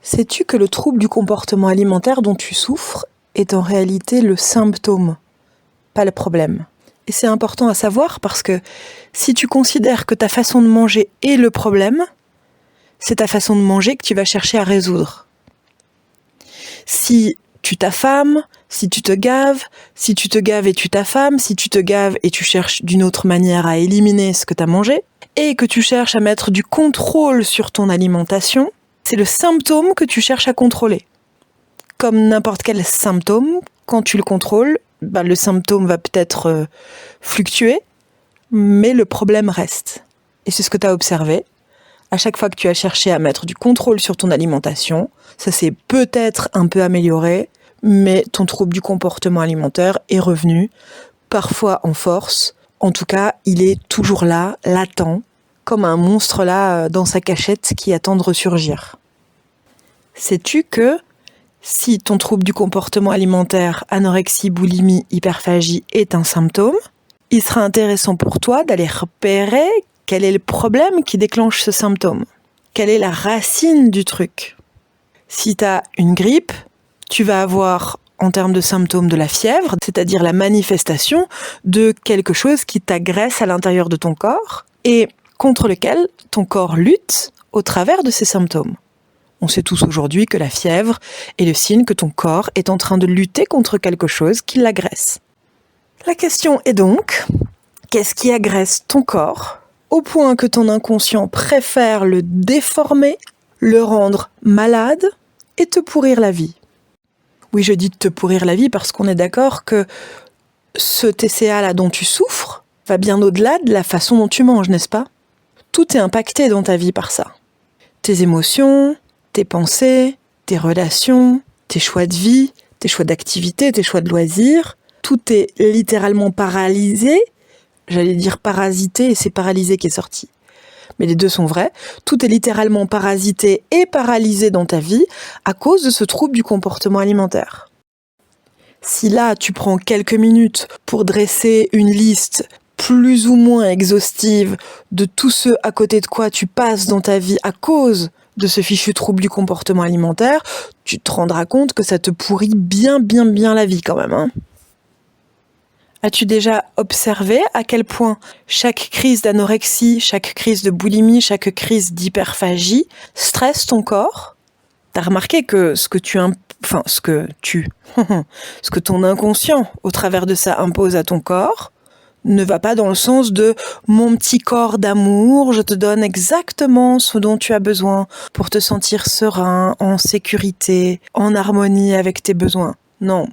Sais-tu que le trouble du comportement alimentaire dont tu souffres est en réalité le symptôme, pas le problème? Et c'est important à savoir parce que si tu considères que ta façon de manger est le problème, c'est ta façon de manger que tu vas chercher à résoudre. Si tu t'affames, si tu te gaves et tu t'affames, si tu te gaves et tu cherches d'une autre manière à éliminer ce que tu as mangé, et que tu cherches à mettre du contrôle sur ton alimentation, c'est le symptôme que tu cherches à contrôler. Comme n'importe quel symptôme, quand tu le contrôles, le symptôme va peut-être fluctuer, mais le problème reste. Et c'est ce que tu as observé. À chaque fois que tu as cherché à mettre du contrôle sur ton alimentation, ça s'est peut-être un peu amélioré, mais ton trouble du comportement alimentaire est revenu, parfois en force. En tout cas, il est toujours là, latent, comme un monstre là dans sa cachette qui attend de ressurgir. Sais-tu que si ton trouble du comportement alimentaire, anorexie, boulimie, hyperphagie est un symptôme, il sera intéressant pour toi d'aller repérer quel est le problème qui déclenche ce symptôme. Quelle est la racine du truc? Si tu as une grippe, tu vas avoir en termes de symptômes de la fièvre, c'est-à-dire la manifestation de quelque chose qui t'agresse à l'intérieur de ton corps et contre lequel ton corps lutte au travers de ces symptômes. On sait tous aujourd'hui que la fièvre est le signe que ton corps est en train de lutter contre quelque chose qui l'agresse. La question est donc, qu'est-ce qui agresse ton corps au point que ton inconscient préfère le déformer, le rendre malade et te pourrir la vie? Oui, je dis te pourrir la vie parce qu'on est d'accord que ce TCA-là dont tu souffres va bien au-delà de la façon dont tu manges, n'est-ce pas? Tout est impacté dans ta vie par ça. Tes émotions, tes pensées, tes relations, tes choix de vie, tes choix d'activité, tes choix de loisirs, tout est littéralement paralysé. J'allais dire parasité et c'est paralysé qui est sorti. Mais les deux sont vrais. Tout est littéralement parasité et paralysé dans ta vie à cause de ce trouble du comportement alimentaire. Si là, tu prends quelques minutes pour dresser une liste plus ou moins exhaustive de tout ce à côté de quoi tu passes dans ta vie à cause de ce fichu trouble du comportement alimentaire, tu te rendras compte que ça te pourrit bien la vie quand même, hein. As-tu déjà observé à quel point chaque crise d'anorexie, chaque crise de boulimie, chaque crise d'hyperphagie stresse ton corps? T'as remarqué que ce que ton inconscient, au travers de ça, impose à ton corps, ne va pas dans le sens de « mon petit corps d'amour, je te donne exactement ce dont tu as besoin pour te sentir serein, en sécurité, en harmonie avec tes besoins ». Non.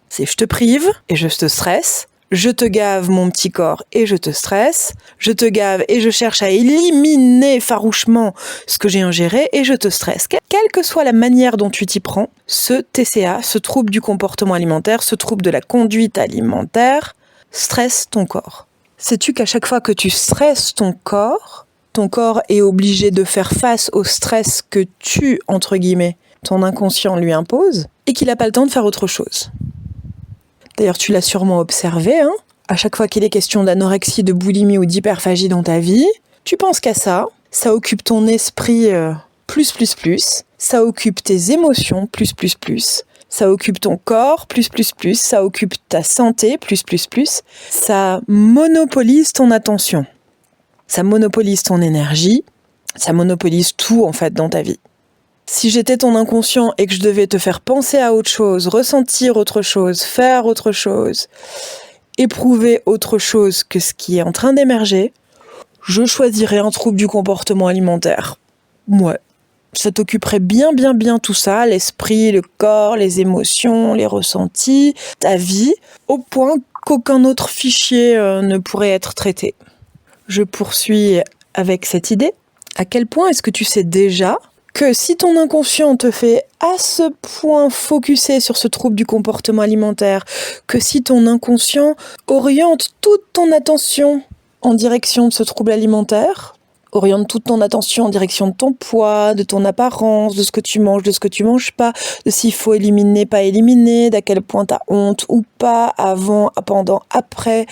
C'est je te prive et je te stresse, je te gave mon petit corps et je te stresse, je te gave et je cherche à éliminer farouchement ce que j'ai ingéré et je te stresse. Quelle que soit la manière dont tu t'y prends, ce TCA, ce trouble du comportement alimentaire, ce trouble de la conduite alimentaire, stresse ton corps. Sais-tu qu'à chaque fois que tu stresses ton corps est obligé de faire face au stress que tu, entre guillemets, ton inconscient lui impose et qu'il n'a pas le temps de faire autre chose. D'ailleurs, tu l'as sûrement observé, hein. À chaque fois qu'il est question d'anorexie, de boulimie ou d'hyperphagie dans ta vie, tu penses qu'à ça, ça occupe ton esprit plus, ça occupe tes émotions plus, ça occupe ton corps plus, ça occupe ta santé plus, ça monopolise ton attention, ça monopolise ton énergie, ça monopolise tout en fait dans ta vie. Si j'étais ton inconscient et que je devais te faire penser à autre chose, ressentir autre chose, faire autre chose, éprouver autre chose que ce qui est en train d'émerger, je choisirais un trouble du comportement alimentaire. Ouais, ça t'occuperait bien tout ça, l'esprit, le corps, les émotions, les ressentis, ta vie, au point qu'aucun autre fichier ne pourrait être traité. Je poursuis avec cette idée. À quel point est-ce que tu sais déjà que si ton inconscient te fait à ce point focuser sur ce trouble du comportement alimentaire, que si ton inconscient oriente toute ton attention en direction de ce trouble alimentaire, oriente toute ton attention en direction de ton poids, de ton apparence, de ce que tu manges, de ce que tu manges pas, de s'il faut éliminer, pas éliminer, d'à quel point t'as honte ou pas, avant, pendant, après,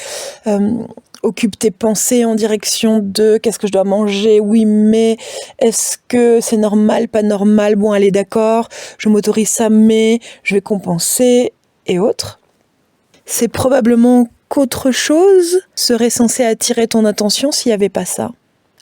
occupe tes pensées en direction de qu'est-ce que je dois manger, oui mais est-ce que c'est normal, pas normal, bon allez d'accord, je m'autorise ça mais je vais compenser et autres. C'est probablement qu'autre chose serait censé attirer ton attention s'il n'y avait pas ça.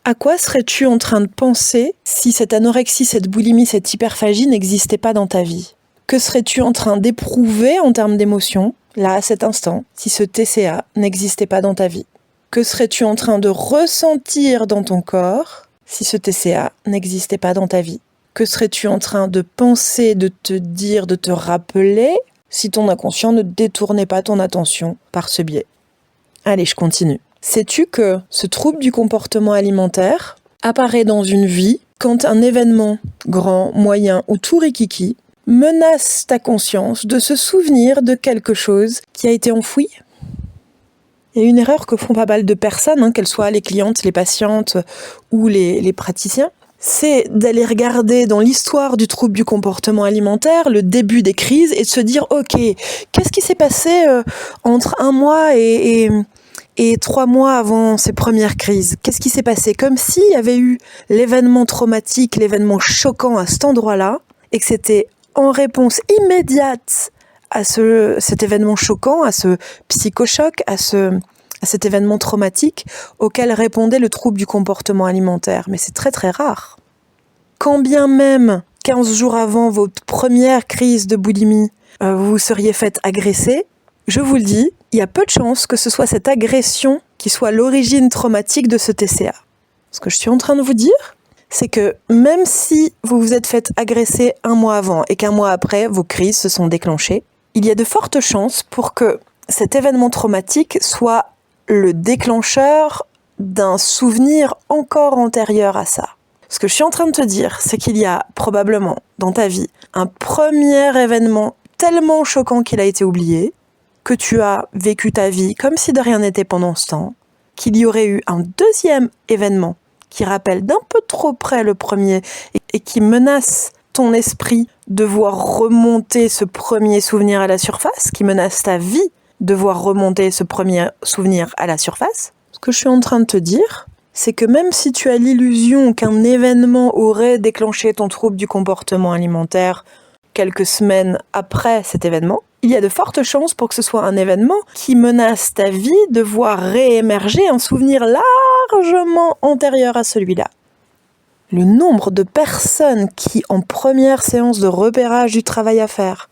À quoi serais-tu en train de penser si cette anorexie, cette boulimie, cette hyperphagie n'existait pas dans ta vie ? Que serais-tu en train d'éprouver en termes d'émotions, là, à cet instant, si ce TCA n'existait pas dans ta vie ? Que serais-tu en train de ressentir dans ton corps si ce TCA n'existait pas dans ta vie ? Que serais-tu en train de penser, de te dire, de te rappeler si ton inconscient ne détournait pas ton attention par ce biais ? Allez, je continue. Sais-tu que ce trouble du comportement alimentaire apparaît dans une vie quand un événement grand, moyen ou tout rikiki menace ta conscience de se souvenir de quelque chose qui a été enfoui ? Il y a une erreur que font pas mal de personnes, qu'elles soient les clientes, les patientes ou les praticiens, c'est d'aller regarder dans l'histoire du trouble du comportement alimentaire le début des crises et de se dire « Ok, qu'est-ce qui s'est passé entre 1 mois et 3 mois avant ces premières crises ? Qu'est-ce qui s'est passé ?» Comme s'il y avait eu l'événement traumatique, l'événement choquant à cet endroit-là, et que c'était en réponse immédiate à cet événement choquant, à ce psychochoc, à cet événement traumatique auquel répondait le trouble du comportement alimentaire. Mais c'est très très rare. Quand bien même 15 jours avant votre première crise de boulimie, vous vous seriez fait agresser, je vous le dis, il y a peu de chances que ce soit cette agression qui soit l'origine traumatique de ce TCA. Ce que je suis en train de vous dire, c'est que même si vous vous êtes fait agresser 1 mois avant et qu'1 mois après, vos crises se sont déclenchées, il y a de fortes chances pour que cet événement traumatique soit le déclencheur d'un souvenir encore antérieur à ça. Ce que je suis en train de te dire, c'est qu'il y a probablement dans ta vie un premier événement tellement choquant qu'il a été oublié, que tu as vécu ta vie comme si de rien n'était pendant ce temps, qu'il y aurait eu un deuxième événement qui rappelle d'un peu trop près le premier et qui menace ton esprit de voir remonter ce premier souvenir à la surface, qui menace ta vie de voir remonter ce premier souvenir à la surface. Ce que je suis en train de te dire, c'est que même si tu as l'illusion qu'un événement aurait déclenché ton trouble du comportement alimentaire quelques semaines après cet événement, il y a de fortes chances pour que ce soit un événement qui menace ta vie de voir réémerger un souvenir largement antérieur à celui-là. Le nombre de personnes qui, en première séance de repérage du travail à faire,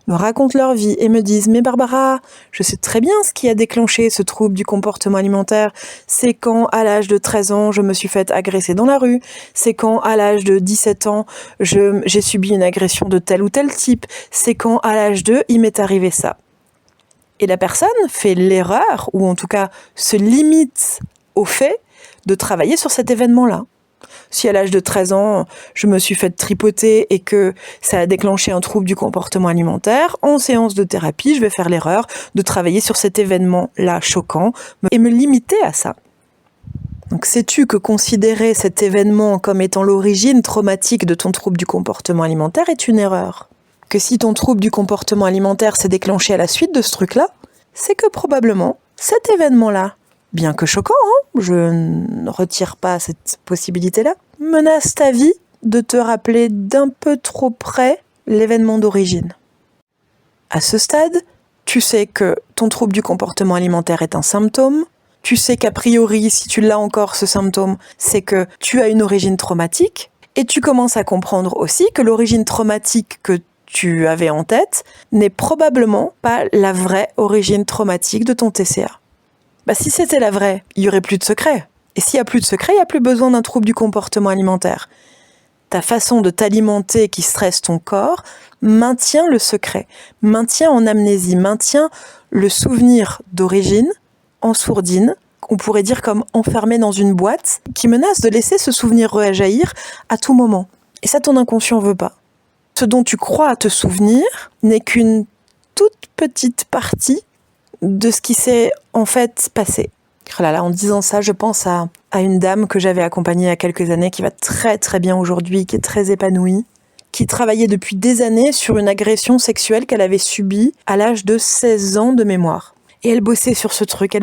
me racontent leur vie et me disent « Mais Barbara, je sais très bien ce qui a déclenché ce trouble du comportement alimentaire. C'est quand, à l'âge de 13 ans, je me suis fait agresser dans la rue. C'est quand, à l'âge de 17 ans, j'ai subi une agression de tel ou tel type. C'est quand, à l'âge de, il m'est arrivé ça. » Et la personne fait l'erreur, ou en tout cas se limite au fait de travailler sur cet événement-là. Si à l'âge de 13 ans, je me suis fait tripoter et que ça a déclenché un trouble du comportement alimentaire, en séance de thérapie, je vais faire l'erreur de travailler sur cet événement-là choquant et me limiter à ça. Donc sais-tu que considérer cet événement comme étant l'origine traumatique de ton trouble du comportement alimentaire est une erreur ? Que si ton trouble du comportement alimentaire s'est déclenché à la suite de ce truc-là, c'est que probablement cet événement-là, bien que choquant, je ne retire pas cette possibilité-là, menace ta vie de te rappeler d'un peu trop près l'événement d'origine. À ce stade, tu sais que ton trouble du comportement alimentaire est un symptôme, tu sais qu'a priori, si tu l'as encore ce symptôme, c'est que tu as une origine traumatique, et tu commences à comprendre aussi que l'origine traumatique que tu avais en tête n'est probablement pas la vraie origine traumatique de ton TCA. Si c'était la vraie, il n'y aurait plus de secret. Et s'il n'y a plus de secret, il n'y a plus besoin d'un trouble du comportement alimentaire. Ta façon de t'alimenter qui stresse ton corps maintient le secret, maintient en amnésie, maintient le souvenir d'origine en sourdine, on pourrait dire comme enfermé dans une boîte, qui menace de laisser ce souvenir rejaillir à tout moment. Et ça, ton inconscient veut pas. Ce dont tu crois te souvenir n'est qu'une toute petite partie de ce qui s'est en fait passé. En disant ça, je pense à une dame que j'avais accompagnée il y a quelques années, qui va très très bien aujourd'hui, qui est très épanouie, qui travaillait depuis des années sur une agression sexuelle qu'elle avait subie à l'âge de 16 ans de mémoire. Et elle bossait sur ce truc,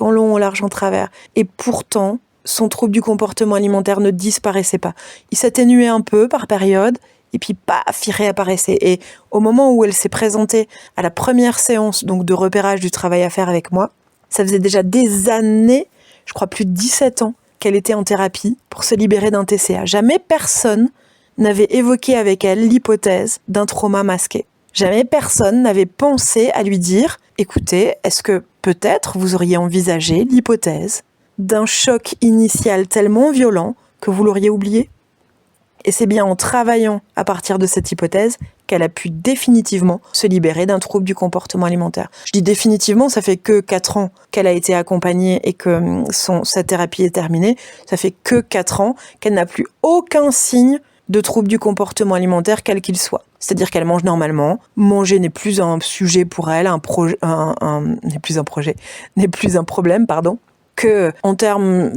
en long, en large, en travers. Et pourtant, son trouble du comportement alimentaire ne disparaissait pas. Il s'atténuait un peu par période, et puis paf, il réapparaissait. Et au moment où elle s'est présentée à la première séance donc de repérage du travail à faire avec moi, ça faisait déjà des années, je crois plus de 17 ans, qu'elle était en thérapie pour se libérer d'un TCA. Jamais personne n'avait évoqué avec elle l'hypothèse d'un trauma masqué. Jamais personne n'avait pensé à lui dire « Écoutez, est-ce que peut-être vous auriez envisagé l'hypothèse d'un choc initial tellement violent que vous l'auriez oublié ?» Et c'est bien en travaillant à partir de cette hypothèse qu'elle a pu définitivement se libérer d'un trouble du comportement alimentaire. Je dis définitivement, ça fait que 4 ans qu'elle a été accompagnée et que sa thérapie est terminée. Ça fait que 4 ans qu'elle n'a plus aucun signe de trouble du comportement alimentaire, quel qu'il soit. C'est-à-dire qu'elle mange normalement. Manger n'est plus un sujet pour elle, n'est plus un problème, que en termes,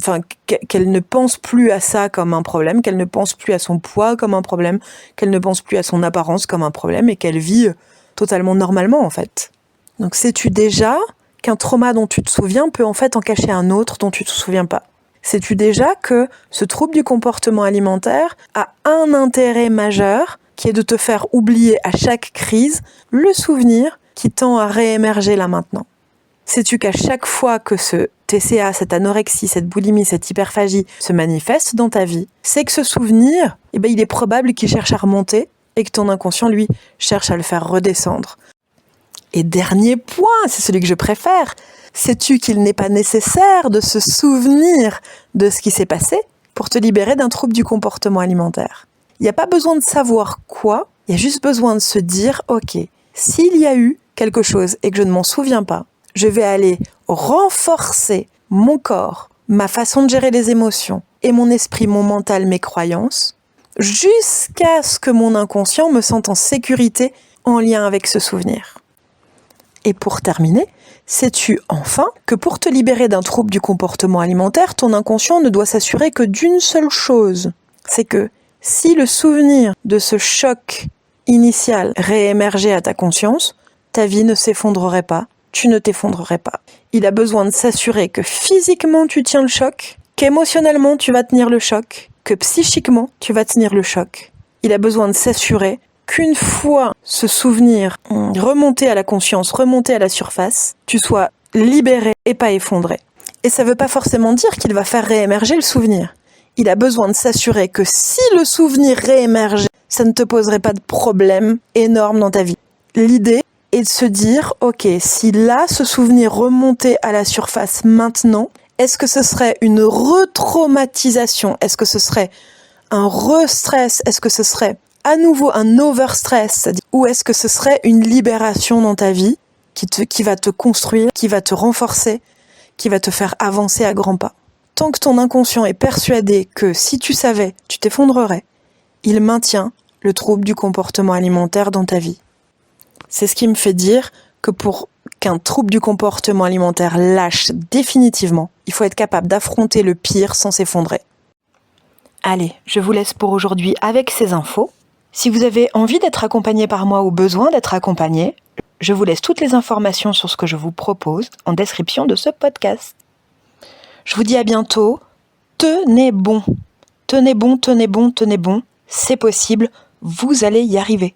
qu'elle ne pense plus à ça comme un problème, qu'elle ne pense plus à son poids comme un problème, qu'elle ne pense plus à son apparence comme un problème et qu'elle vit totalement normalement en fait. Donc sais-tu déjà qu'un trauma dont tu te souviens peut en fait en cacher un autre dont tu te souviens pas? Sais-tu déjà que ce trouble du comportement alimentaire a un intérêt majeur qui est de te faire oublier à chaque crise le souvenir qui tend à réémerger là maintenant? Sais-tu qu'à chaque fois que ce TCA, cette anorexie, cette boulimie, cette hyperphagie se manifeste dans ta vie, c'est que ce souvenir, il est probable qu'il cherche à remonter et que ton inconscient, lui, cherche à le faire redescendre. Et dernier point, c'est celui que je préfère, sais-tu qu'il n'est pas nécessaire de se souvenir de ce qui s'est passé pour te libérer d'un trouble du comportement alimentaire? Il n'y a pas besoin de savoir quoi, il y a juste besoin de se dire, ok, s'il y a eu quelque chose et que je ne m'en souviens pas, je vais aller renforcer mon corps, ma façon de gérer les émotions et mon esprit, mon mental, mes croyances, jusqu'à ce que mon inconscient me sente en sécurité en lien avec ce souvenir. Et pour terminer, sais-tu enfin que pour te libérer d'un trouble du comportement alimentaire, ton inconscient ne doit s'assurer que d'une seule chose, c'est que si le souvenir de ce choc initial réémergeait à ta conscience, ta vie ne s'effondrerait pas, tu ne t'effondrerais pas. Il a besoin de s'assurer que physiquement tu tiens le choc, qu'émotionnellement tu vas tenir le choc, que psychiquement tu vas tenir le choc. Il a besoin de s'assurer qu'une fois ce souvenir remonté à la conscience, remonté à la surface, tu sois libéré et pas effondré. Et ça ne veut pas forcément dire qu'il va faire réémerger le souvenir. Il a besoin de s'assurer que si le souvenir réémergeait, ça ne te poserait pas de problème énorme dans ta vie. L'idée est de se dire, ok, si là, ce souvenir remontait à la surface maintenant, est-ce que ce serait une retraumatisation? Est-ce que ce serait un re-stress? Est-ce que ce serait à nouveau un overstress? Ou est-ce que ce serait une libération dans ta vie qui va te construire, qui va te renforcer, qui va te faire avancer à grands pas? Tant que ton inconscient est persuadé que si tu savais, tu t'effondrerais, il maintient le trouble du comportement alimentaire dans ta vie. C'est ce qui me fait dire que pour qu'un trouble du comportement alimentaire lâche définitivement, il faut être capable d'affronter le pire sans s'effondrer. Allez, je vous laisse pour aujourd'hui avec ces infos. Si vous avez envie d'être accompagné par moi ou besoin d'être accompagné, je vous laisse toutes les informations sur ce que je vous propose en description de ce podcast. Je vous dis à bientôt. Tenez bon. Tenez bon, tenez bon, tenez bon. C'est possible. Vous allez y arriver.